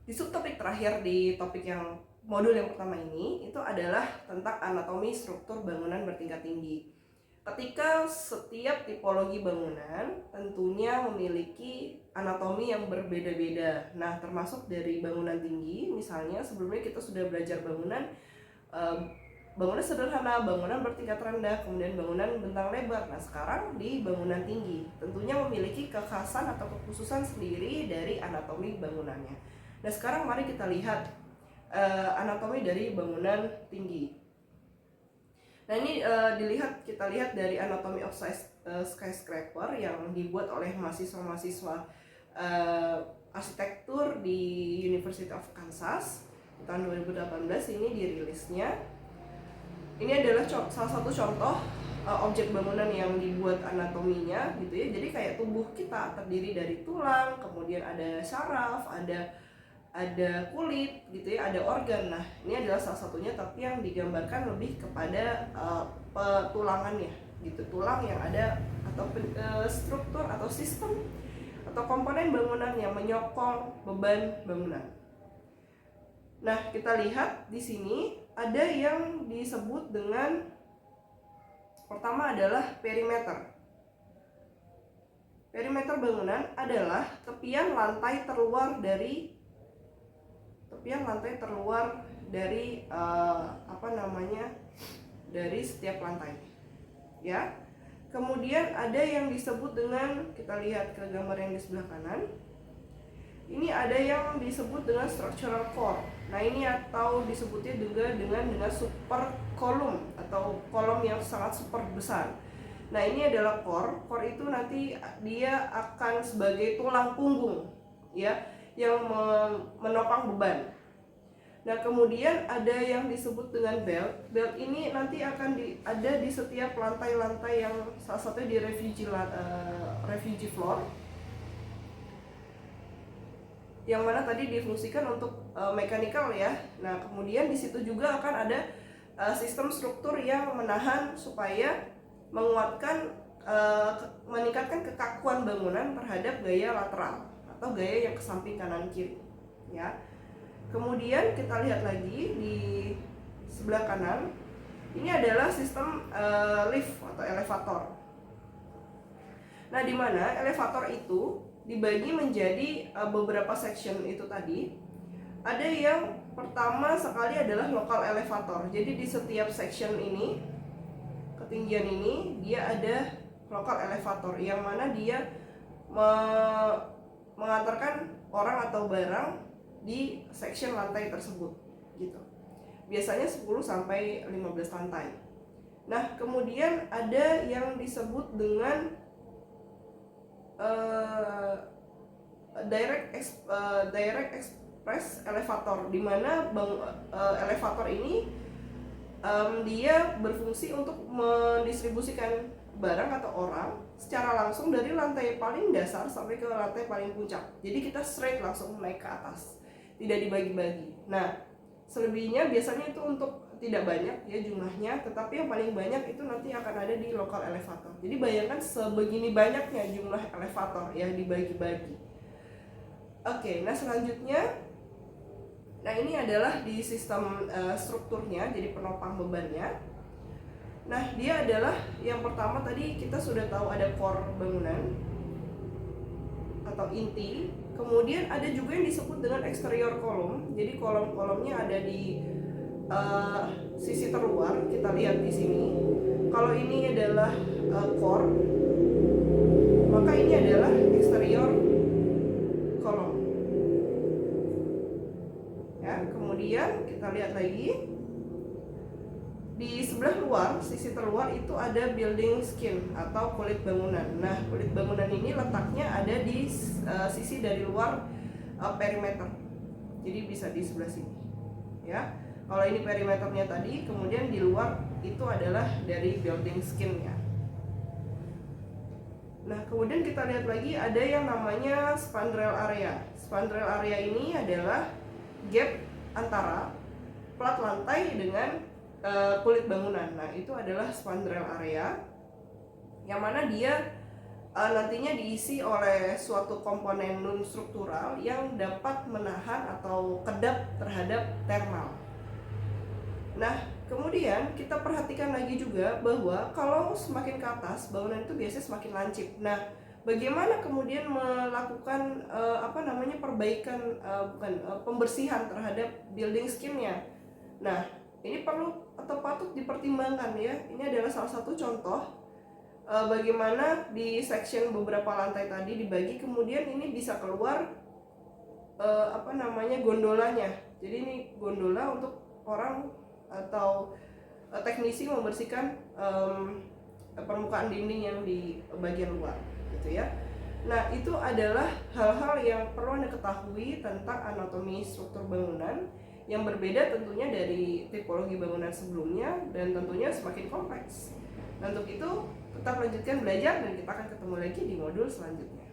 Di subtopik terakhir di topik yang modul yang pertama ini itu adalah tentang anatomi struktur bangunan bertingkat tinggi. Ketika setiap tipologi bangunan tentunya memiliki anatomi yang berbeda-beda. Nah, termasuk dari bangunan tinggi, misalnya sebelumnya kita sudah belajar bangunan sederhana, bangunan bertingkat rendah, kemudian bangunan bentang lebar. Nah, sekarang di bangunan tinggi tentunya memiliki kekhasan atau kekhususan sendiri dari anatomi bangunannya. Nah, sekarang mari kita lihat anatomi dari bangunan tinggi. Nah, ini kita lihat dari Anatomy of Skyscraper yang dibuat oleh mahasiswa-mahasiswa arsitektur di University of Kansas tahun 2018. Ini dirilisnya. Ini adalah salah satu contoh objek bangunan yang dibuat anatominya gitu ya. Jadi kayak tubuh kita terdiri dari tulang, kemudian ada saraf, ada kulit gitu ya, ada organ. Nah, ini adalah salah satunya, tapi yang digambarkan lebih kepada petulangannya gitu, tulang yang ada atau struktur atau sistem atau komponen bangunan yang menyokong beban bangunan. Nah, kita lihat di sini ada yang disebut dengan, pertama adalah perimeter. Perimeter bangunan adalah tepian lantai terluar dari dari setiap lantai, ya. Kemudian ada yang disebut dengan, kita lihat ke gambar yang di sebelah kanan. Ini ada yang disebut dengan structural core. Nah, ini atau disebutnya juga dengan super kolom atau kolom yang sangat super besar. Nah, ini adalah core. Core itu nanti dia akan sebagai tulang punggung, ya, yang menopang beban. Nah, kemudian ada yang disebut dengan belt. Belt ini nanti akan ada di setiap lantai-lantai yang salah satunya di refugee floor, yang mana tadi difungsikan untuk mekanikal ya. Nah, kemudian di situ juga akan ada sistem struktur yang menahan supaya meningkatkan kekakuan bangunan terhadap gaya lateral atau gaya yang ke samping kanan kiri, ya. Kemudian kita lihat lagi di sebelah kanan, ini adalah sistem lift atau elevator. Nah, di mana elevator itu dibagi menjadi beberapa section itu tadi. Ada yang pertama sekali adalah local elevator. Jadi di setiap section ini, ketinggian ini, dia ada local elevator yang mana dia mengantarkan orang atau barang di section lantai tersebut gitu. Biasanya 10 sampai 15 lantai. Nah, kemudian ada yang disebut dengan direct express elevator, di mana elevator ini dia berfungsi untuk mendistribusikan barang atau orang secara langsung dari lantai paling dasar sampai ke lantai paling puncak. Jadi kita straight langsung naik ke atas, tidak dibagi-bagi. Nah, selebihnya biasanya itu untuk tidak banyak ya jumlahnya, tetapi yang paling banyak itu nanti akan ada di local elevator. Jadi bayangkan sebegini banyaknya jumlah elevator yang dibagi-bagi. Oke, nah selanjutnya, nah ini adalah di sistem strukturnya, jadi penopang bebannya. Nah, dia adalah yang pertama tadi kita sudah tahu ada core bangunan atau inti. Kemudian ada juga yang disebut dengan exterior column. Jadi kolom-kolomnya ada di sisi terluar. Kita lihat di sini. Kalau ini adalah core, maka ini adalah exterior column. Ya, kemudian kita lihat lagi. Di sebelah luar, sisi terluar itu ada building skin atau kulit bangunan. Nah, kulit bangunan ini letaknya ada di sisi dari luar perimeter. Jadi bisa di sebelah sini. Ya. Kalau ini perimeternya tadi, kemudian di luar itu adalah dari building skin-nya. Nah, kemudian kita lihat lagi ada yang namanya spandrel area. Spandrel area ini adalah gap antara plat lantai dengan kulit bangunan. Nah, itu adalah spandrel area yang mana dia nantinya diisi oleh suatu komponen non struktural yang dapat menahan atau kedap terhadap thermal. Nah, kemudian kita perhatikan lagi juga bahwa kalau semakin ke atas bangunan itu biasanya semakin lancip. Nah, bagaimana kemudian melakukan perbaikan pembersihan terhadap building skin-nya? Nah, ini perlu atau patut dipertimbangkan ya. Ini adalah salah satu contoh bagaimana di section beberapa lantai tadi dibagi, kemudian ini bisa keluar gondolanya. Jadi ini gondola untuk orang atau teknisi membersihkan permukaan dinding yang di bagian luar gitu ya. Nah, itu adalah hal-hal yang perlu Anda ketahui tentang anatomi struktur bangunan yang berbeda tentunya dari tipologi bangunan sebelumnya dan tentunya semakin kompleks. Dan untuk itu tetap lanjutkan belajar dan kita akan ketemu lagi di modul selanjutnya.